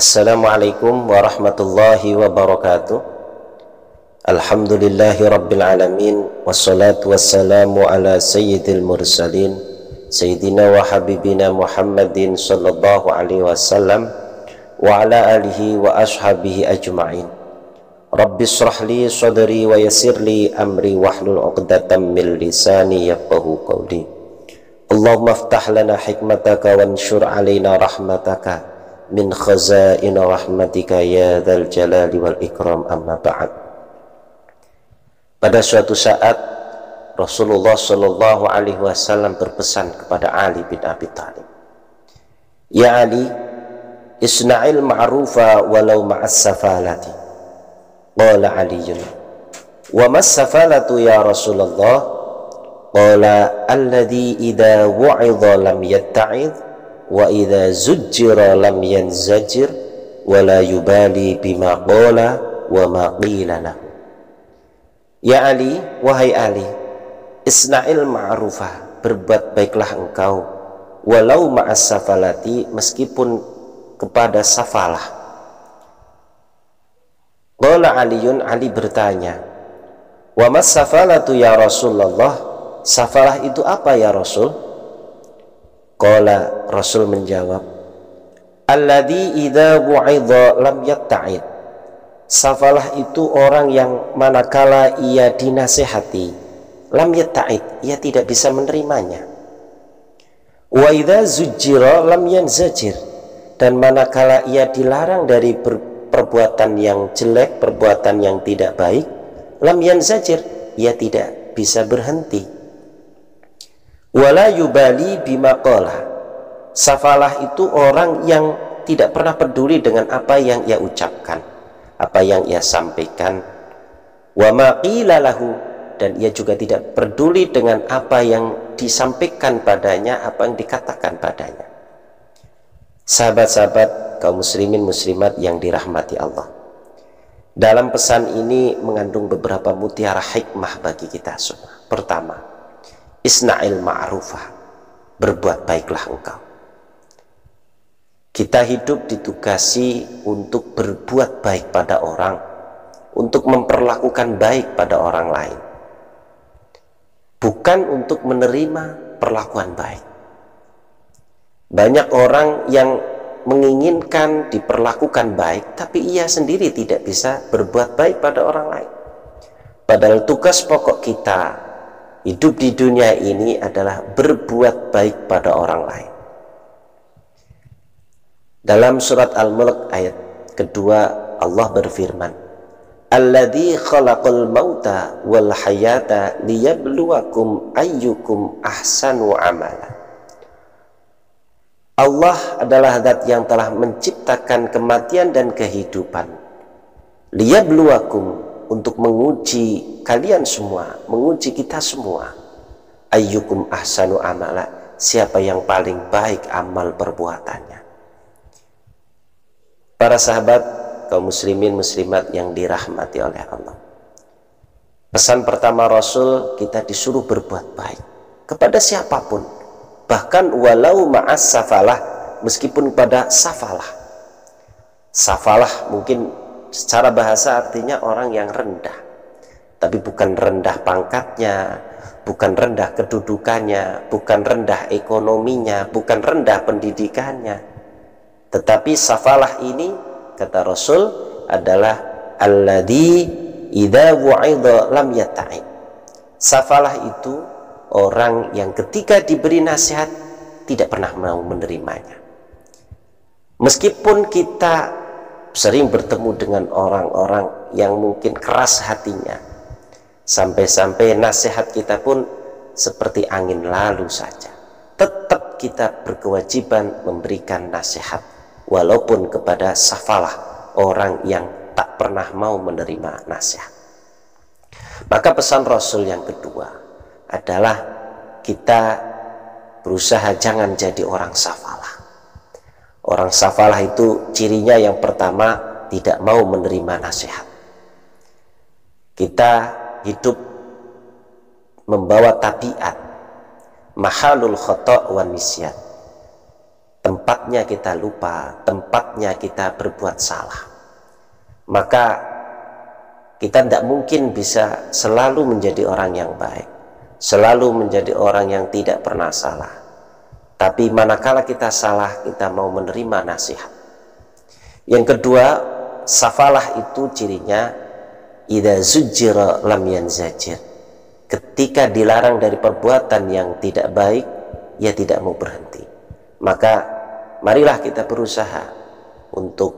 Assalamualaikum warahmatullahi wabarakatuh. Alhamdulillahi rabbil alamin. Wassalatu wassalamu ala sayyidil mursalin Sayyidina wa habibina Muhammadin sallallahu alaihi wasallam wa ala alihi wa ashabihi ajma'in. Rabbi shrahli sadri wa yassirli amri wahlul 'uqdatam min lisani yafqahu qawli. Allahumma aftah lana hikmataka wanshur alaina rahmataka min khazain rahmatika ya dzal jalali wal ikram, amma ba'd. Pada suatu saat Rasulullah Shallallahu alaihi wasallam berpesan kepada Ali bin Abi Thalib, "Ya Ali, isna'il ma'rufa walau ma'as safalati." Qala Aliyun, "Wa mas safalatu ya Rasulullah?" Qala alladhi idza wu'idha lam yatta'idh wa idza zujjira lam yanzajir wa la yubali bima qala wa ma qila lahu. Ya Ali, wahai Ali, isna'il ma'rufah, berbuat baiklah engkau, walau ma'as safalati, meskipun kepada safalah. Qala Aliyun, Ali bertanya, wa mas safalatu ya Rasulullah? Safalah itu apa ya Rasul? Qala, Rasul menjawab, alladzi idza wu'idha lam yatta'id. Safalah itu orang yang manakala ia dinasihati, lam yatta'id, ia tidak bisa menerimanya. Wa idza zujjira lam yanzajir, dan manakala ia dilarang dari perbuatan yang jelek, perbuatan yang tidak baik, lam yanzajir, ia tidak bisa berhenti. Wala yubali bima qala. Safalah itu orang yang tidak pernah peduli dengan apa yang ia ucapkan, apa yang ia sampaikan. Wa ma qila lahu, dan ia juga tidak peduli dengan apa yang disampaikan padanya, apa yang dikatakan padanya. Sahabat-sahabat kaum muslimin muslimat yang dirahmati Allah, dalam pesan ini mengandung beberapa mutiara hikmah bagi kita semua. Pertama, isna'il ma'rufah, berbuat baiklah engkau. Kita hidup ditugasi untuk berbuat baik pada orang, untuk memperlakukan baik pada orang lain, bukan untuk menerima perlakuan baik. Banyak orang yang menginginkan diperlakukan baik, tapi ia sendiri tidak bisa berbuat baik pada orang lain. Padahal tugas pokok kita hidup di dunia ini adalah berbuat baik pada orang lain. Dalam surat Al-Mulk ayat kedua, Allah berfirman, alladzi khalaqal mauta wal hayata liyabluwakum ayyukum ahsanu amala. Allah adalah zat yang telah menciptakan kematian dan kehidupan, liyabluwakum, untuk menguji kalian semua, menguji kita semua, ayyukum ahsanu amala, siapa yang paling baik amal perbuatannya. Para sahabat kaum muslimin muslimat yang dirahmati oleh Allah, pesan pertama Rasul, kita disuruh berbuat baik kepada siapapun, bahkan walau ma'as safalah, meskipun pada safalah. Safalah mungkin secara bahasa artinya orang yang rendah, tapi bukan rendah pangkatnya, bukan rendah kedudukannya, bukan rendah ekonominya, bukan rendah pendidikannya. Tetapi safalah ini, kata Rasul, adalah alladzi idza wu'idha lam yatta'id. Safalah itu orang yang ketika diberi nasihat tidak pernah mau menerimanya. Meskipun kita sering bertemu dengan orang-orang yang mungkin keras hatinya, sampai-sampai nasihat kita pun seperti angin lalu saja, tetap kita berkewajiban memberikan nasihat, walaupun kepada safalah, orang yang tak pernah mau menerima nasihat. Maka pesan Rasul yang kedua adalah kita berusaha jangan jadi orang safalah. Orang safalah itu cirinya yang pertama, tidak mau menerima nasihat. Kita hidup membawa tabiat mahalul khata' wan nisyan. tempatnya kita lupa, tempatnya kita berbuat salah. Maka kita tidak mungkin bisa selalu menjadi orang yang baik, selalu menjadi orang yang tidak pernah salah. Tapi manakala kita salah, kita mau menerima nasihat. Yang kedua, safalah itu cirinya idza zujjira lam yanzajir. Ketika dilarang dari perbuatan yang tidak baik, ia tidak mau berhenti. Maka marilah kita berusaha untuk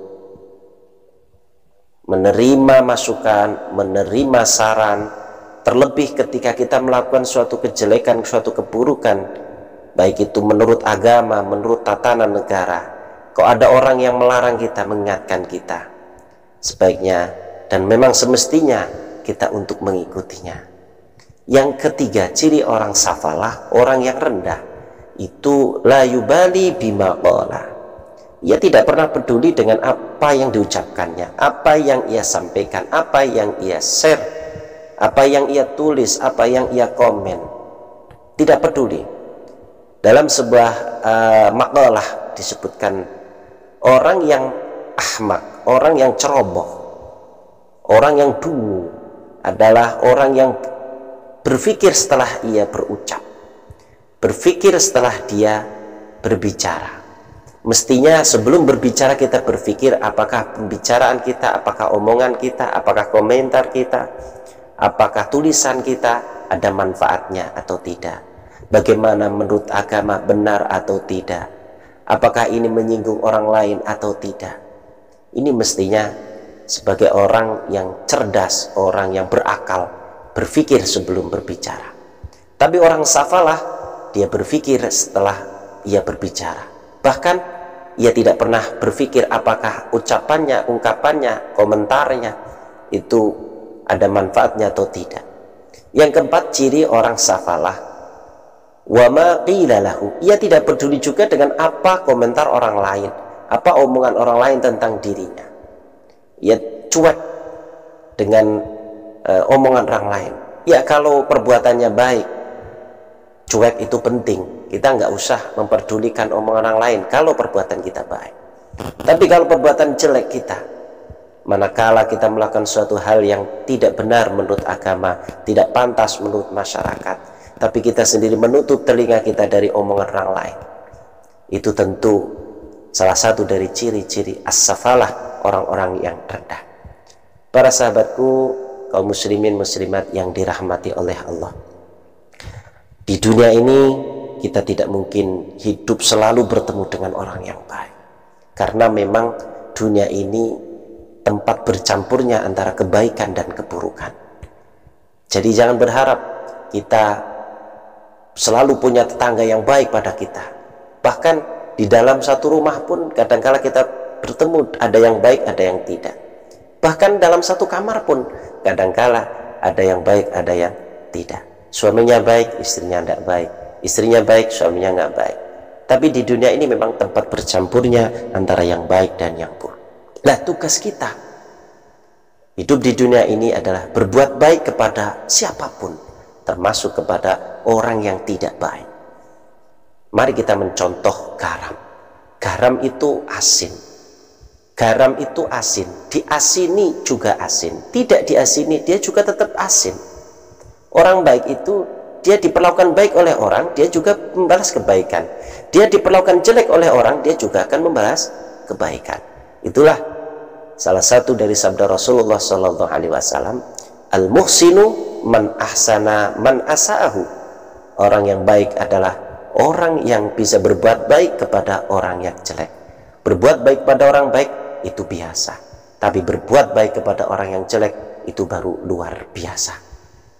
menerima masukan, menerima saran, terlebih ketika kita melakukan suatu kejelekan, suatu keburukan, baik itu menurut agama, menurut tatanan negara. Kok ada orang yang melarang kita, mengingatkan kita, sebaiknya dan memang semestinya kita untuk mengikutinya. Yang ketiga, ciri orang safalah, orang yang rendah, itu la yubali bima qala. Ia tidak pernah peduli dengan apa yang diucapkannya, apa yang ia sampaikan, apa yang ia share, apa yang ia tulis, apa yang ia komen. Tidak peduli. Dalam sebuah maqalah disebutkan orang yang ahmak, orang yang ceroboh, orang yang dungu adalah orang yang berpikir setelah ia berucap, berpikir setelah dia berbicara. Mestinya sebelum berbicara kita berpikir apakah pembicaraan kita, apakah omongan kita, apakah komentar kita, apakah tulisan kita ada manfaatnya atau tidak, bagaimana menurut agama benar atau tidak, apakah ini menyinggung orang lain atau tidak. Ini mestinya sebagai orang yang cerdas, orang yang berakal, berpikir sebelum berbicara. Tapi orang safalah, dia berpikir setelah ia berbicara. Bahkan ia tidak pernah berpikir apakah ucapannya, ungkapannya, komentarnya itu ada manfaatnya atau tidak. Yang keempat, ciri orang safalah, wa ma qila lahu. Ia tidak peduli juga dengan apa komentar orang lain, apa omongan orang lain tentang dirinya. Ia cuek dengan omongan orang lain. Ya, kalau perbuatannya baik, cuek itu penting. Kita nggak usah memperdulikan omongan orang lain kalau perbuatan kita baik. Tapi kalau perbuatan jelek kita, manakala kita melakukan suatu hal yang tidak benar menurut agama, tidak pantas menurut masyarakat, tapi kita sendiri menutup telinga kita dari omongan orang lain, itu tentu salah satu dari ciri-ciri as-safalah, orang-orang yang rendah. Para sahabatku, kaum muslimin muslimat yang dirahmati oleh Allah, di dunia ini kita tidak mungkin hidup selalu bertemu dengan orang yang baik, karena memang dunia ini tempat bercampurnya antara kebaikan dan keburukan. Jadi jangan berharap kita selalu punya tetangga yang baik pada kita. Bahkan di dalam satu rumah pun kadangkala kita bertemu, ada yang baik, ada yang tidak. Bahkan dalam satu kamar pun kadangkala ada yang baik, ada yang tidak. Suaminya baik, istrinya tidak baik, istrinya baik, suaminya nggak baik. Tapi di dunia ini memang tempat bercampurnya antara yang baik dan yang buruk. Nah, tugas kita hidup di dunia ini adalah berbuat baik kepada siapapun, termasuk kepada orang yang tidak baik. Mari kita mencontoh garam. Garam itu asin. Garam itu asin. Diasini juga asin. Tidak diasini, dia juga tetap asin. Orang baik itu dia diperlakukan baik oleh orang, dia juga membalas kebaikan. Dia diperlakukan jelek oleh orang, dia juga akan membalas kebaikan. Itulah salah satu dari sabda Rasulullah SAW, al-muhsinu man ahsana man asa'ahu. Orang yang baik adalah orang yang bisa berbuat baik kepada orang yang jelek. Berbuat baik pada orang baik itu biasa, tapi berbuat baik kepada orang yang jelek itu baru luar biasa.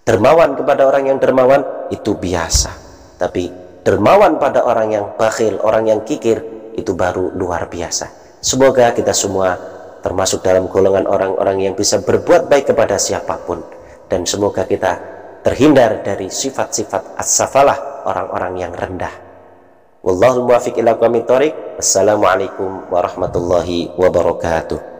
Dermawan kepada orang yang dermawan itu biasa, tapi dermawan pada orang yang bakhil, orang yang kikir, itu baru luar biasa. Semoga kita semua termasuk dalam golongan orang-orang yang bisa berbuat baik kepada siapapun, dan semoga kita terhindar dari sifat-sifat as-safalah, orang-orang yang rendah. Wallahul muwaffiq ila aqwamit thoriq. Wassalamualaikum warahmatullahi wabarakatuh.